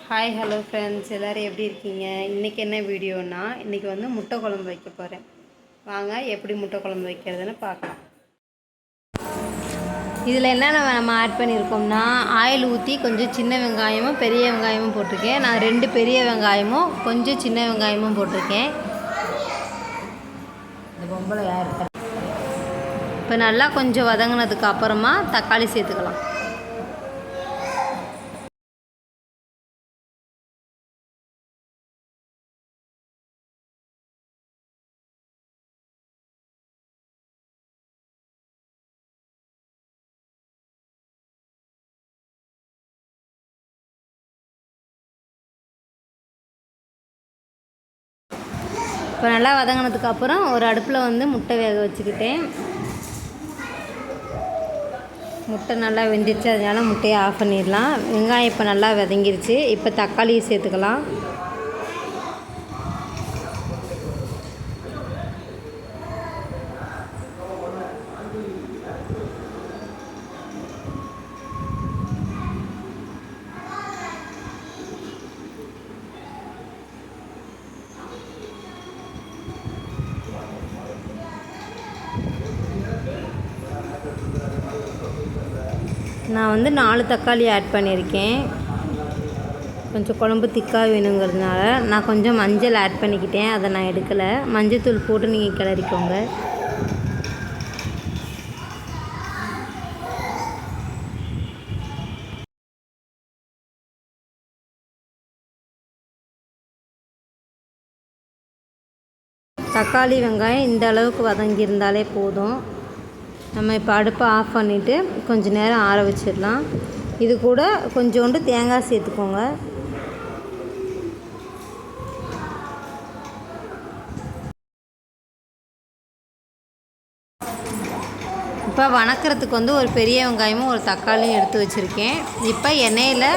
Hi hello friends, எல்லோரும் எப்படி இருக்கீங்க? இன்றைக்கி என்ன வீடியோனா, இன்றைக்கி வந்து முட்டை குழம்பு வைக்க போகிறேன். வாங்க எப்படி முட்டை குழம்பு வைக்கிறதுன்னு பார்க்கலாம். இதில் என்னென்ன நம்ம ஆட் பண்ணியிருக்கோம்னா, ஆயில் ஊற்றி கொஞ்சம் சின்ன வெங்காயமும் பெரிய வெங்காயமும் போட்டிருக்கேன். நான் 2 பெரிய வெங்காயமும் கொஞ்சம் சின்ன வெங்காயமும் போட்டிருக்கேன். இந்த பொம்பளை யார்? இப்போ நல்லா கொஞ்சம் வதங்கினதுக்கு அப்புறமா தக்காளி சேர்த்துக்கலாம். இப்போ நல்லா வதங்கினதுக்கு அப்புறம் ஒரு அடுப்பில் வந்து முட்டை வேக வச்சுக்கிட்டேன். முட்டை நல்லா வெந்துருச்சு, அதனால் முட்டையை ஆஃப் பண்ணிடலாம். வெங்காயம் இப்போ நல்லா வதங்கிருச்சு. இப்போ தக்காளியை சேர்த்துக்கலாம். நான் வந்து 4 தக்காளி ஆட் பண்ணியிருக்கேன். கொஞ்சம் குழம்பு திக்காக வேணுங்கிறதுனால நான் கொஞ்சம் மஞ்சள் ஆட் பண்ணிக்கிட்டேன். அதை நான் எடுக்கலை. மஞ்சத்தூள் போட்டு நீங்கள் கிளறிக்கோங்க. தக்காளி வெங்காயம் இந்த அளவுக்கு வதங்கியிருந்தாலே போதும். நம்ம இப்போ அடுப்பை ஆஃப் பண்ணிவிட்டு கொஞ்சம் நேரம் ஆற வச்சிடலாம். இது கூட கொஞ்சோண்டு தேங்காய் சேர்த்துக்கோங்க. இப்போ வணக்கிறதுக்கு வந்து ஒரு பெரிய வெங்காயமும் ஒரு தக்காளியும் எடுத்து வச்சுருக்கேன். இப்போ எண்ணெயில்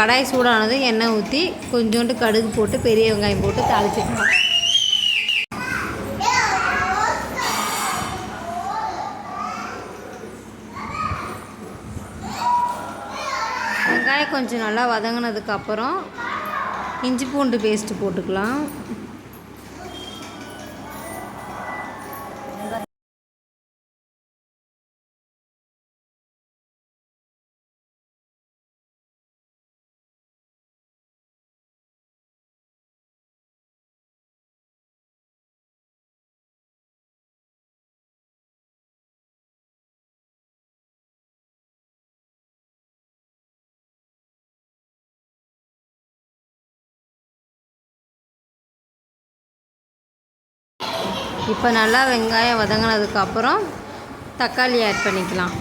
கடாய் சூடானது எண்ணெய் ஊற்றி கொஞ்சோண்டு கடுகு போட்டு பெரிய வெங்காயம் போட்டு தாளிச்சிடலாம். வெங்காயம் கொஞ்சம் நல்லா வதங்கினதுக்கப்புறம் இஞ்சி பூண்டு பேஸ்ட்டு போட்டுக்கலாம். இப்போ நல்லா வெங்காயம் வதங்கினதுக்கப்புறம் தக்காளி ஆட் பண்ணிக்கலாம்.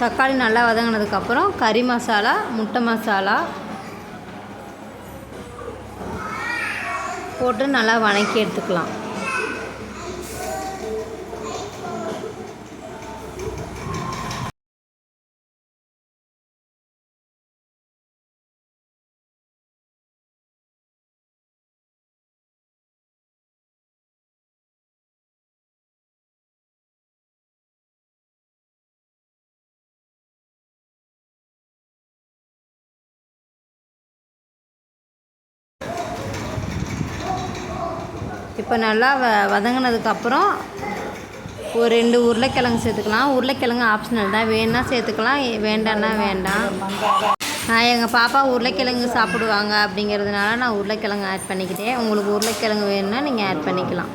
தக்காளி நல்லா வதங்கினதுக்கப்புறம் கறி மசாலா, முட்டை மசாலா போட்டு நல்லா வதக்கி எடுத்துக்கலாம். இப்போ நல்லா வதங்கினதுக்கப்புறம் ஒரு 2 உருளைக்கிழங்கு சேர்த்துக்கலாம். உருளைக்கிழங்கு ஆப்ஷனல் தான், வேணுன்னா சேர்த்துக்கலாம், வேண்டான்னா வேண்டாம். நான் எங்கள் பாப்பா உருளைக்கிழங்கு சாப்பிடுவாங்க அப்படிங்கிறதுனால நான் உருளைக்கிழங்கு ஆட் பண்ணிக்கிட்டேன். உங்களுக்கு உருளைக்கிழங்கு வேணுன்னா நீங்கள் ஆட் பண்ணிக்கலாம்.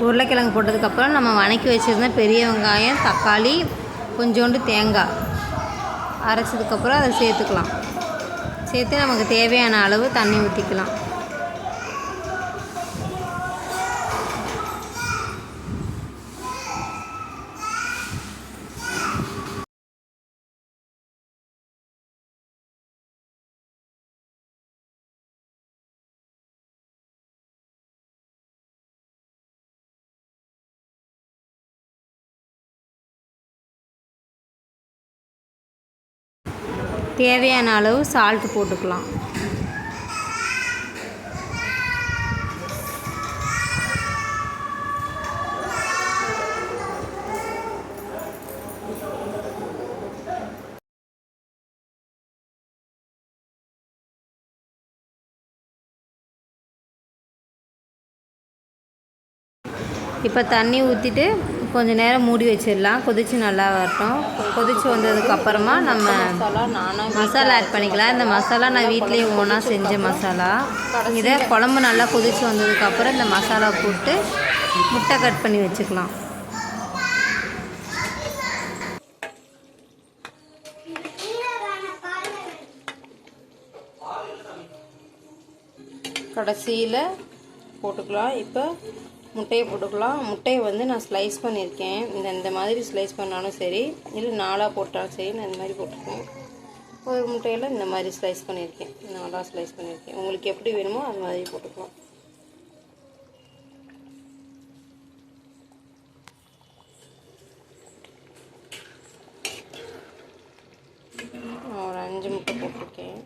உருளைக்கிழங்கு போட்டதுக்கப்புறம் நம்ம வதக்கி வச்சுருந்த பெரிய வெங்காயம், தக்காளி, கொஞ்சோண்டு தேங்காய் அரைச்சதுக்கப்புறம் அதை சேர்த்துக்கலாம். சேர்த்து நமக்கு தேவையான அளவு தண்ணி ஊற்றிக்கலாம். தேவையான அளவு சால்ட்டு போட்டுக்கலாம். இப்போ தண்ணி ஊற்றிட்டு கொஞ்சம் நேரம் மூடி வச்சிடலாம். கொதித்து நல்லா வரட்டும். கொதித்து வந்ததுக்கப்புறமா நம்ம மசாலா ஆட் பண்ணிக்கலாம். இந்த மசாலா நான் வீட்டிலேயே ஓனாக செஞ்ச மசாலா. இதை குழம்பு நல்லா கொதித்து வந்ததுக்கப்புறம் இந்த மசாலா போட்டு முட்டை கட் பண்ணி வச்சுக்கலாம். கடைசியில் போட்டுக்கலாம். இப்போ முட்டையை போட்டுக்கலாம். முட்டையை வந்து நான் ஸ்லைஸ் பண்ணியிருக்கேன். இந்த மாதிரி ஸ்லைஸ் பண்ணாலும் சரி, இல்லை 4ஆக போட்டாலும் சரி, நான் இந்த மாதிரி போட்டிருக்கேன். ஒரு முட்டையில் இந்த மாதிரி ஸ்லைஸ் பண்ணியிருக்கேன், 4ஆக ஸ்லைஸ் பண்ணியிருக்கேன். உங்களுக்கு எப்படி வேணுமோ அது மாதிரி போட்டுக்கலாம். ஒரு 5 முட்டை போட்டிருக்கேன்.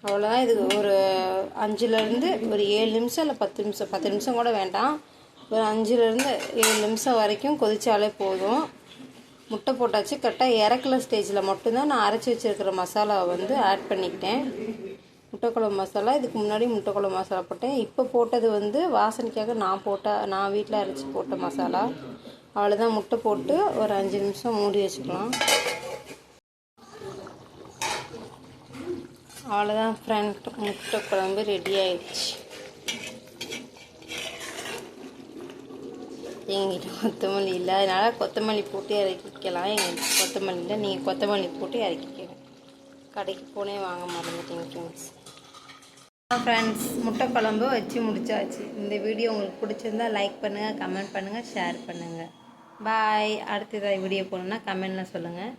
அவ்வளோதான். இதுக்கு ஒரு 5லேருந்து ஒரு 7 நிமிஷம் இல்லை 10 நிமிஷம் கூட வேண்டாம். ஒரு 5லேருந்து 7 நிமிஷம் வரைக்கும் கொதிச்சாலே போதும். முட்டை போட்டாச்சு. கரெக்டாக இறக்கல ஸ்டேஜில் மட்டும்தான் நான் அரைச்சி வச்சுருக்கிற மசாலாவை வந்து ஆட் பண்ணிக்கிட்டேன். முட்டைக்குழம்பு மசாலா. இதுக்கு முன்னாடி முட்டைக்குழம்பு மசாலா போட்டேன். இப்போ போட்டது வந்து வாசனைக்காக நான் வீட்டில் அரைச்சி போட்ட மசாலா. அவ்வளோதான். முட்டை போட்டு ஒரு 5 நிமிஷம் மூடி வச்சுக்கலாம். அவ்வளோதான் ஃப்ரெண்ட், முட்டை குழம்பு ரெடி ஆயிடுச்சு. எங்கிட்ட கொத்தமல்லி இல்லை, அதனால் கொத்தமல்லி போட்டு இறக்கிக்கலாம். எங்கிட்ட கொத்தமல்லி இல்லை, நீங்கள் கொத்தமல்லி போட்டு இறக்கிக்கணும். கடைக்கு போனே வாங்க மறந்துட்டீங்க ஃப்ரெண்ட்ஸ். ஃப்ரெண்ட்ஸ், முட்டை குழம்பு வச்சு முடிச்சாச்சு. இந்த வீடியோ உங்களுக்கு பிடிச்சிருந்தா லைக் பண்ணுங்கள், கமெண்ட் பண்ணுங்கள், ஷேர் பண்ணுங்கள். பாய். அடுத்ததாக வீடியோ போகணுன்னா கமெண்டில் சொல்லுங்கள்.